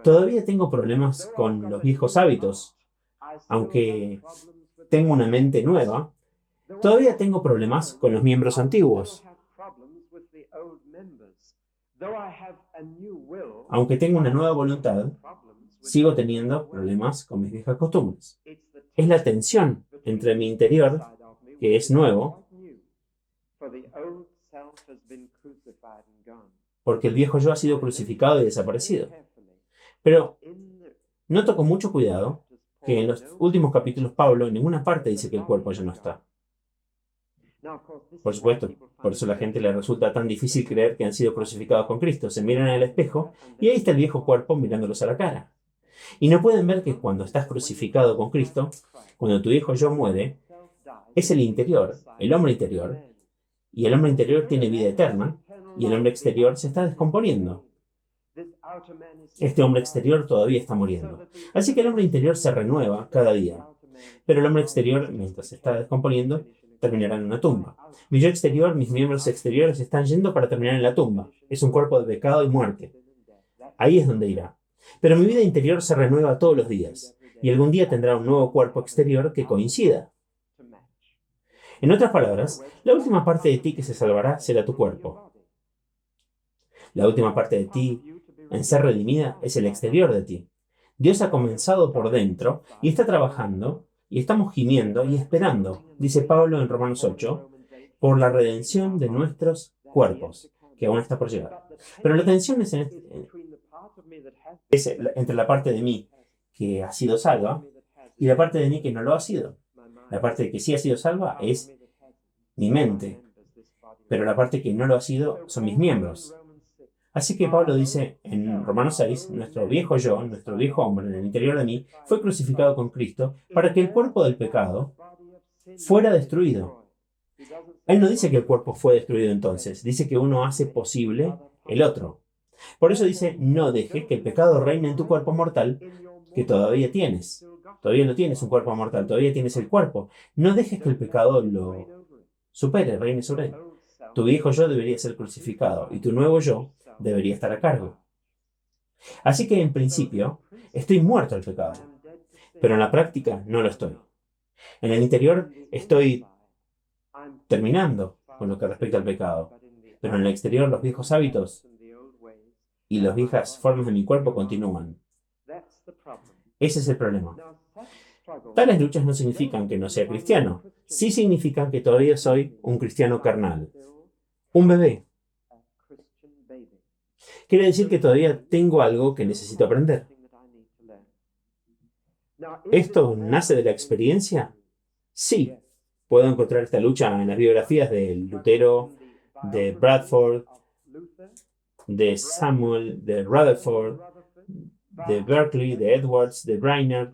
todavía tengo problemas con los viejos hábitos. Aunque tengo una mente nueva, todavía tengo problemas con los miembros antiguos. Aunque tengo una nueva voluntad, sigo teniendo problemas con mis viejas costumbres. Es la tensión entre mi interior, que es nuevo, porque el viejo yo ha sido crucificado y desaparecido. Pero noto con mucho cuidado que en los últimos capítulos Pablo en ninguna parte dice que el cuerpo ya no está. Por supuesto, por eso a la gente le resulta tan difícil creer que han sido crucificados con Cristo. Se miran en el espejo y ahí está el viejo cuerpo mirándolos a la cara. Y no pueden ver que cuando estás crucificado con Cristo, cuando tu viejo yo muere, es el interior, el hombre interior, y el hombre interior tiene vida eterna, y el hombre exterior se está descomponiendo. Este hombre exterior todavía está muriendo. Así que el hombre interior se renueva cada día. Pero el hombre exterior, mientras se está descomponiendo, terminará en una tumba. Mi yo exterior, mis miembros exteriores están yendo para terminar en la tumba. Es un cuerpo de pecado y muerte. Ahí es donde irá. Pero mi vida interior se renueva todos los días. Y algún día tendrá un nuevo cuerpo exterior que coincida. En otras palabras, la última parte de ti que se salvará será tu cuerpo. La última parte de ti en ser redimida es el exterior de ti. Dios ha comenzado por dentro y está trabajando y estamos gimiendo y esperando, dice Pablo en Romanos 8, por la redención de nuestros cuerpos, que aún está por llegar. Pero la tensión es entre la parte de mí que ha sido salva y la parte de mí que no lo ha sido. La parte de que sí ha sido salva es mi mente, pero la parte que no lo ha sido son mis miembros. Así que Pablo dice en Romanos 6, nuestro viejo yo, nuestro viejo hombre en el interior de mí, fue crucificado con Cristo para que el cuerpo del pecado fuera destruido. Él no dice que el cuerpo fue destruido entonces, dice que uno hace posible el otro. Por eso dice, no dejes que el pecado reine en tu cuerpo mortal que todavía tienes. Todavía no tienes un cuerpo mortal, todavía tienes el cuerpo. No dejes que el pecado lo supere, reine sobre él. Tu viejo yo debería ser crucificado y tu nuevo yo debería estar a cargo. Así que en principio estoy muerto al pecado, pero en la práctica no lo estoy. En el interior estoy terminando con lo que respecta al pecado, pero en el exterior los viejos hábitos y las viejas formas de mi cuerpo continúan. Ese es el problema. Tales luchas no significan que no sea cristiano, sí significan que todavía soy un cristiano carnal, un bebé. Quiere decir que todavía tengo algo que necesito aprender. ¿Esto nace de la experiencia? Sí. Puedo encontrar esta lucha en las biografías de Lutero, de Bradford, de Samuel, de Rutherford, de Berkeley, de Edwards, de Brainerd,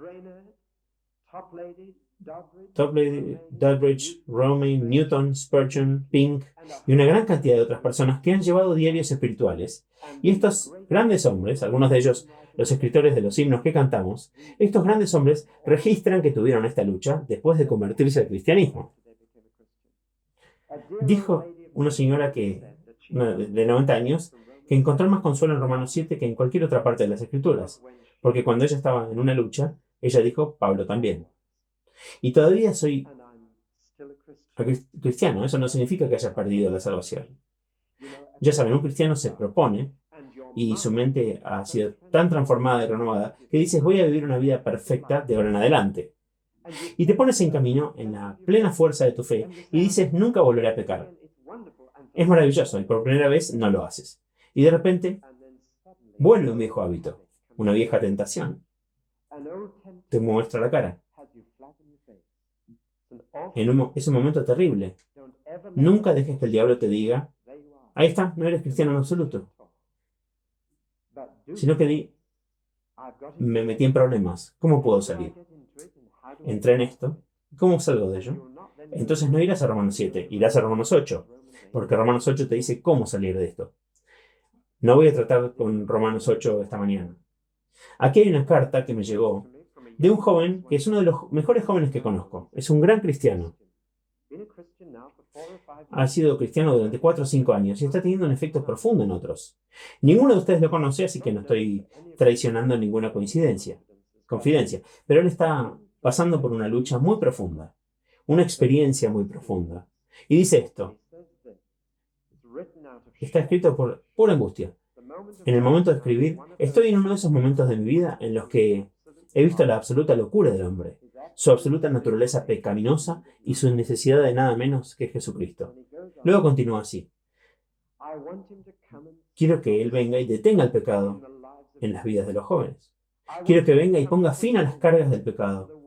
Toplady, Doddridge, Romain, Newton, Spurgeon, Pink y una gran cantidad de otras personas que han llevado diarios espirituales. Y estos grandes hombres, algunos de ellos los escritores de los himnos que cantamos, estos grandes hombres registran que tuvieron esta lucha después de convertirse al cristianismo. Dijo una señora de 90 años que encontró más consuelo en Romanos 7 que en cualquier otra parte de las escrituras, porque cuando ella estaba en una lucha, ella dijo, Pablo también. Y todavía soy cristiano, eso no significa que haya perdido la salvación. Ya saben, un cristiano se propone y su mente ha sido tan transformada y renovada que dices, voy a vivir una vida perfecta de ahora en adelante. Y te pones en camino en la plena fuerza de tu fe y dices, nunca volveré a pecar. Es maravilloso y por primera vez no lo haces. Y de repente vuelve un viejo hábito, una vieja tentación. Te muestra la cara. Es un momento terrible. Nunca dejes que el diablo te diga, Ahí está, no eres cristiano en absoluto. Sino que me metí en problemas. ¿Cómo puedo salir? Entré en esto. ¿Cómo salgo de ello? Entonces no irás a Romanos 7, irás a Romanos 8. Porque Romanos 8 te dice cómo salir de esto. No voy a tratar con Romanos 8 esta mañana. Aquí hay una carta que me llegó de un joven que es uno de los mejores jóvenes que conozco. Es un gran cristiano. Ha sido cristiano durante 4 o 5 años y está teniendo un efecto profundo en otros. Ninguno de ustedes lo conoce, así que no estoy traicionando ninguna confidencia. Pero él está pasando por una lucha muy profunda, una experiencia muy profunda. Y dice esto, está escrito por pura angustia. En el momento de escribir, estoy en uno de esos momentos de mi vida en los que he visto la absoluta locura del hombre, su absoluta naturaleza pecaminosa y su necesidad de nada menos que Jesucristo. Luego continúa así. Quiero que Él venga y detenga el pecado en las vidas de los jóvenes. Quiero que venga y ponga fin a las cargas del pecado.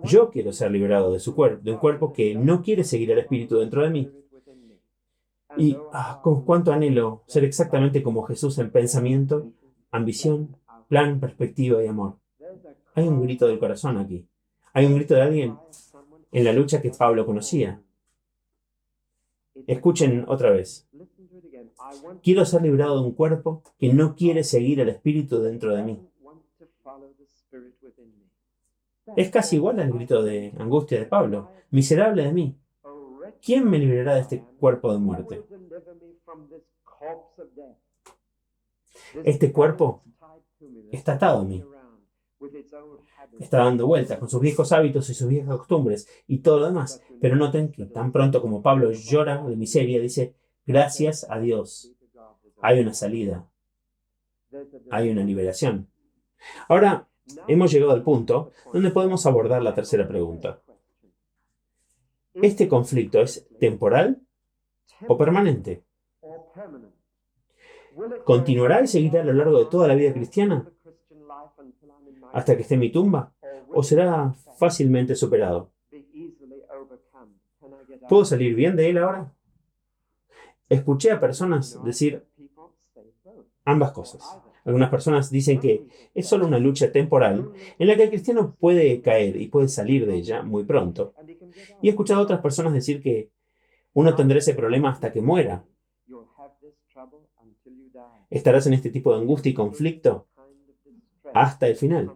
Yo quiero ser liberado de un cuerpo que no quiere seguir al Espíritu dentro de mí. Y con cuánto anhelo ser exactamente como Jesús en pensamiento, ambición, plan, perspectiva y amor. Hay un grito del corazón aquí. Hay un grito de alguien en la lucha que Pablo conocía. Escuchen otra vez. Quiero ser liberado de un cuerpo que no quiere seguir al Espíritu dentro de mí. Es casi igual al grito de angustia de Pablo. Miserable de mí. ¿Quién me librará de este cuerpo de muerte? Este cuerpo está atado a mí. Está dando vueltas con sus viejos hábitos y sus viejas costumbres y todo lo demás. Pero noten que tan pronto como Pablo llora de miseria, dice, gracias a Dios. Hay una salida. Hay una liberación. Ahora hemos llegado al punto donde podemos abordar la tercera pregunta. ¿Este conflicto es temporal o permanente? ¿Continuará y seguirá a lo largo de toda la vida cristiana hasta que esté en mi tumba? ¿O será fácilmente superado? ¿Puedo salir bien de él ahora? Escuché a personas decir ambas cosas. Algunas personas dicen que es solo una lucha temporal en la que el cristiano puede caer y puede salir de ella muy pronto. Y he escuchado a otras personas decir que uno tendrá ese problema hasta que muera. Estarás en este tipo de angustia y conflicto hasta el final.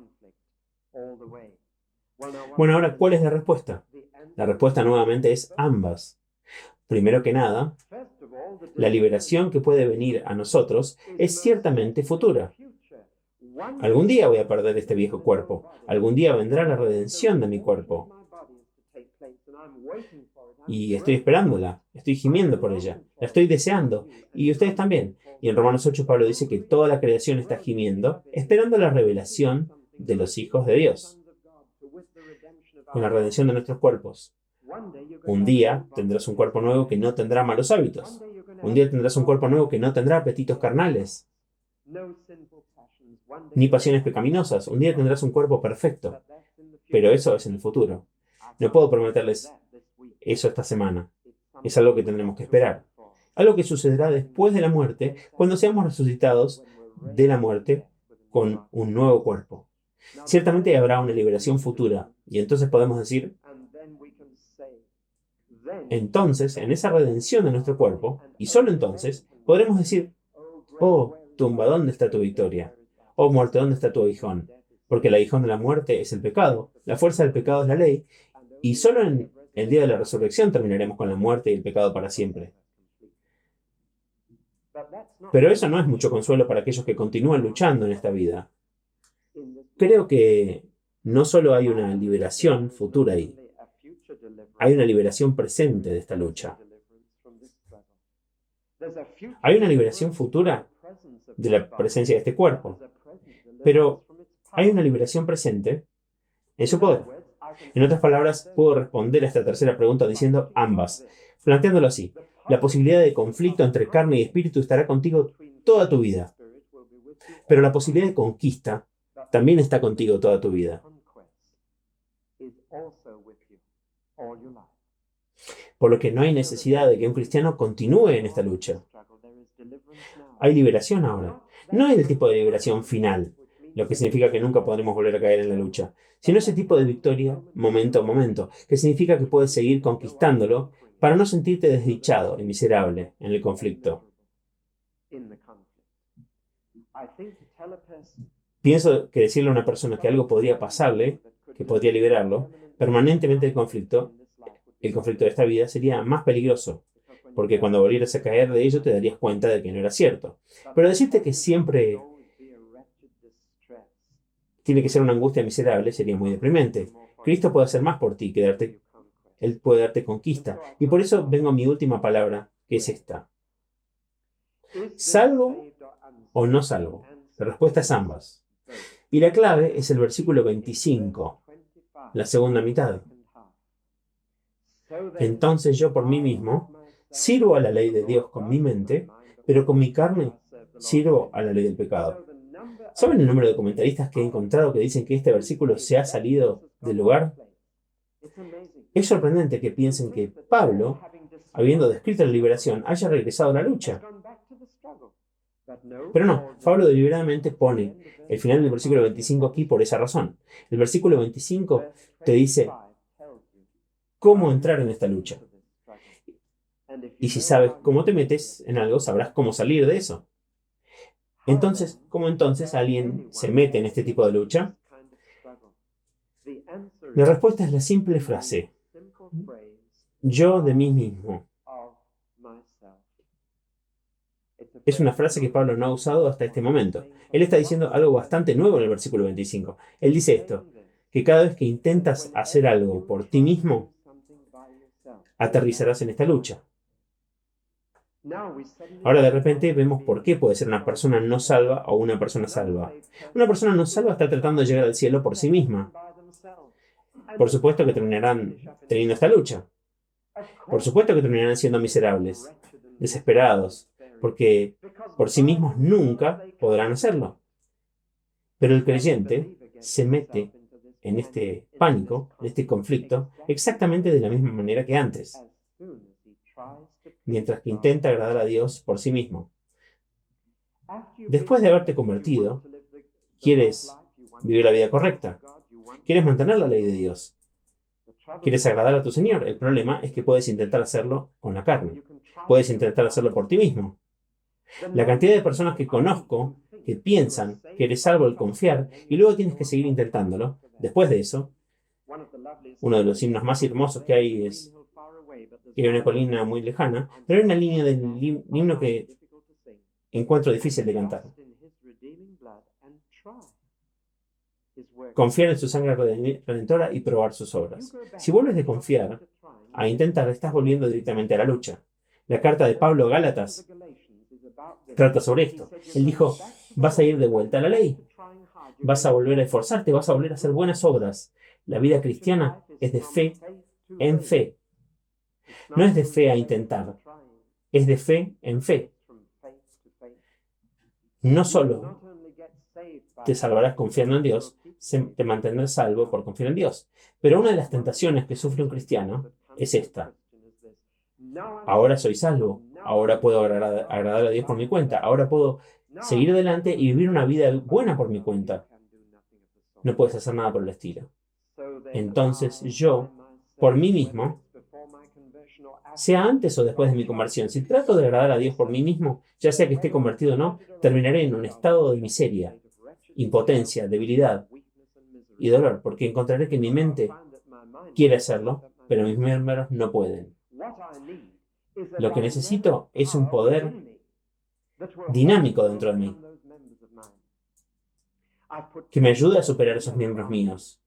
Bueno, ahora, ¿cuál es la respuesta? La respuesta nuevamente es ambas. Primero que nada, la liberación que puede venir a nosotros es ciertamente futura. Algún día voy a perder este viejo cuerpo. Algún día vendrá la redención de mi cuerpo. Y estoy esperándola. Estoy gimiendo por ella. La estoy deseando. Y ustedes también. Y en Romanos 8 Pablo dice que toda la creación está gimiendo, esperando la revelación de los hijos de Dios. Con la redención de nuestros cuerpos. Un día tendrás un cuerpo nuevo que no tendrá malos hábitos. Un día tendrás un cuerpo nuevo que no tendrá apetitos carnales, ni pasiones pecaminosas. Un día tendrás un cuerpo perfecto. Pero eso es en el futuro. No puedo prometerles eso esta semana. Es algo que tendremos que esperar. Algo que sucederá después de la muerte, cuando seamos resucitados de la muerte con un nuevo cuerpo. Ciertamente habrá una liberación futura. Y entonces podemos decir, entonces, en esa redención de nuestro cuerpo, y solo entonces, podremos decir, oh, tumba, ¿dónde está tu victoria? Oh, muerte, ¿dónde está tu aguijón? Porque el aguijón de la muerte es el pecado, la fuerza del pecado es la ley, y solo en el día de la resurrección terminaremos con la muerte y el pecado para siempre. Pero eso no es mucho consuelo para aquellos que continúan luchando en esta vida. Creo que no solo hay una liberación futura ahí, hay una liberación presente de esta lucha. Hay una liberación futura de la presencia de este cuerpo, pero hay una liberación presente en su poder. En otras palabras, puedo responder a esta tercera pregunta diciendo ambas, planteándolo así. La posibilidad de conflicto entre carne y espíritu estará contigo toda tu vida, pero la posibilidad de conquista también está contigo toda tu vida. Por lo que no hay necesidad de que un cristiano continúe en esta lucha. Hay liberación ahora. No es el tipo de liberación final, lo que significa que nunca podremos volver a caer en la lucha, sino ese tipo de victoria momento a momento, que significa que puedes seguir conquistándolo para no sentirte desdichado y miserable en el conflicto. Pienso que decirle a una persona que algo podría pasarle, que podría liberarlo, permanentemente del conflicto, el conflicto de esta vida, sería más peligroso, porque cuando volvieras a caer de ello te darías cuenta de que no era cierto. Pero decirte que siempre tiene que ser una angustia miserable sería muy deprimente. Cristo puede hacer más por ti que darte, Él puede darte conquista. Y por eso vengo a mi última palabra, que es esta. ¿Salvo o no salvo? La respuesta es ambas. Y la clave es el versículo 25, la segunda mitad. Entonces yo por mí mismo sirvo a la ley de Dios con mi mente, pero con mi carne sirvo a la ley del pecado. ¿Saben el número de comentaristas que he encontrado que dicen que este versículo se ha salido del lugar? Es sorprendente que piensen que Pablo, habiendo descrito la liberación, haya regresado a la lucha. Pero no, Pablo deliberadamente pone el final del versículo 25 aquí por esa razón. El versículo 25 te dice cómo entrar en esta lucha. Y si sabes cómo te metes en algo, sabrás cómo salir de eso. Entonces, ¿cómo entonces alguien se mete en este tipo de lucha? La respuesta es la simple frase: yo de mí mismo. Es una frase que Pablo no ha usado hasta este momento. Él está diciendo algo bastante nuevo en el versículo 25. Él dice esto, que cada vez que intentas hacer algo por ti mismo, aterrizarás en esta lucha. Ahora de repente vemos por qué puede ser una persona no salva o una persona salva. Una persona no salva está tratando de llegar al cielo por sí misma. Por supuesto que terminarán teniendo esta lucha. Por supuesto que terminarán siendo miserables, desesperados, porque por sí mismos nunca podrán hacerlo. Pero el creyente se mete en este pánico, en este conflicto, exactamente de la misma manera que antes, mientras que intenta agradar a Dios por sí mismo. Después de haberte convertido, ¿quieres vivir la vida correcta? ¿Quieres mantener la ley de Dios? ¿Quieres agradar a tu Señor? El problema es que puedes intentar hacerlo con la carne. Puedes intentar hacerlo por ti mismo. La cantidad de personas que conozco que piensan que eres salvo al confiar y luego tienes que seguir intentándolo. Después de eso, uno de los himnos más hermosos que hay es que hay una colina muy lejana, pero hay una línea del himno que encuentro difícil de cantar. Confiar en su sangre redentora y probar sus obras. Si vuelves de confiar a intentar, estás volviendo directamente a la lucha. La carta de Pablo a Gálatas trata sobre esto. Él dijo, vas a ir de vuelta a la ley, vas a volver a esforzarte, vas a volver a hacer buenas obras. La vida cristiana es de fe en fe. No es de fe a intentar, es de fe en fe. No solo te salvarás confiando en Dios, te mantendrás salvo por confiar en Dios. Pero una de las tentaciones que sufre un cristiano es esta. Ahora soy salvo, ahora puedo agradar a Dios por mi cuenta, ahora puedo seguir adelante y vivir una vida buena por mi cuenta. No puedes hacer nada por el estilo. Entonces yo, por mí mismo, sea antes o después de mi conversión, si trato de agradar a Dios por mí mismo, ya sea que esté convertido o no, terminaré en un estado de miseria, impotencia, debilidad y dolor, porque encontraré que mi mente quiere hacerlo, pero mis miembros no pueden. Lo que necesito es un poder dinámico dentro de mí, que me ayude a superar esos miembros míos.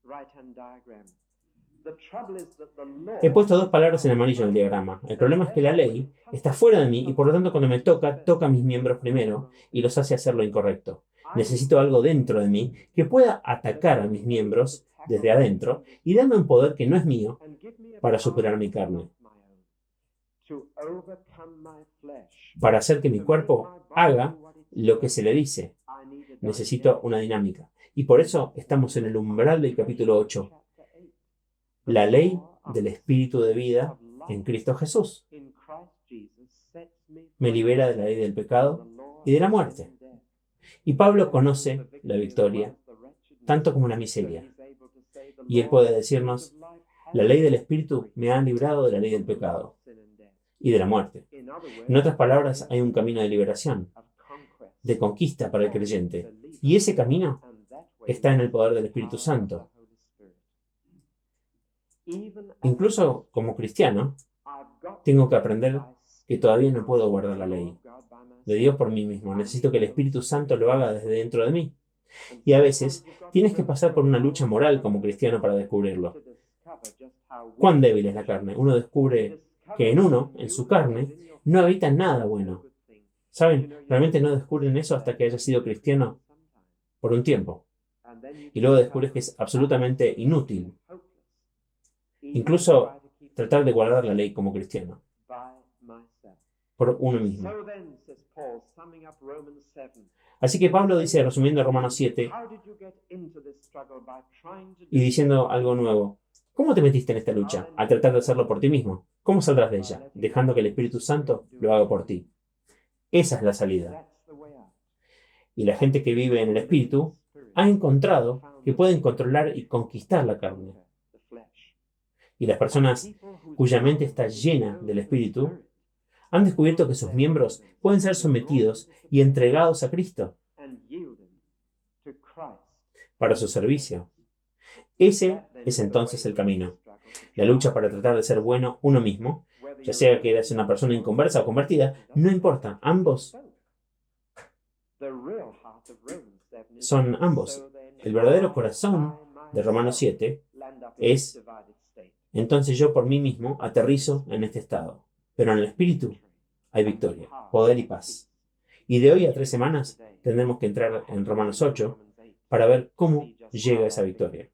He puesto dos palabras en amarillo en el diagrama. El problema es que la ley está fuera de mí y por lo tanto cuando me toca a mis miembros primero y los hace hacer lo incorrecto. Necesito algo dentro de mí que pueda atacar a mis miembros desde adentro y darme un poder que no es mío para superar mi carne. Para hacer que mi cuerpo haga lo que se le dice. Necesito una dinámica. Y por eso estamos en el umbral del capítulo 8. La ley del espíritu de vida en Cristo Jesús. Me libera de la ley del pecado y de la muerte. Y Pablo conoce la victoria, tanto como la miseria. Y él puede decirnos, la ley del Espíritu me ha librado de la ley del pecado y de la muerte. En otras palabras, hay un camino de liberación, de conquista para el creyente. Y ese camino está en el poder del Espíritu Santo. Incluso como cristiano, tengo que aprender que todavía no puedo guardar la ley de Dios por mí mismo. Necesito que el Espíritu Santo lo haga desde dentro de mí. Y a veces tienes que pasar por una lucha moral como cristiano para descubrirlo. ¿Cuán débil es la carne? Uno descubre que en su carne, no habita nada bueno. ¿Saben? Realmente no descubren eso hasta que haya sido cristiano por un tiempo. Y luego descubres que es absolutamente inútil. Incluso tratar de guardar la ley como cristiano. Por uno mismo. Así que Pablo dice, resumiendo Romanos 7, y diciendo algo nuevo. ¿Cómo te metiste en esta lucha? Al tratar de hacerlo por ti mismo. ¿Cómo saldrás de ella? Dejando que el Espíritu Santo lo haga por ti. Esa es la salida. Y la gente que vive en el Espíritu ha encontrado que pueden controlar y conquistar la carne. Y las personas cuya mente está llena del Espíritu han descubierto que sus miembros pueden ser sometidos y entregados a Cristo para su servicio. Ese es entonces el camino. La lucha para tratar de ser bueno uno mismo, ya sea que eres una persona inconversa o convertida, no importa. Ambos son ambos. El verdadero corazón de Romanos 7 es, entonces yo por mí mismo aterrizo en este estado. Pero en el Espíritu hay victoria, poder y paz. Y de hoy a 3 semanas tendremos que entrar en Romanos 8 para ver cómo llega esa victoria.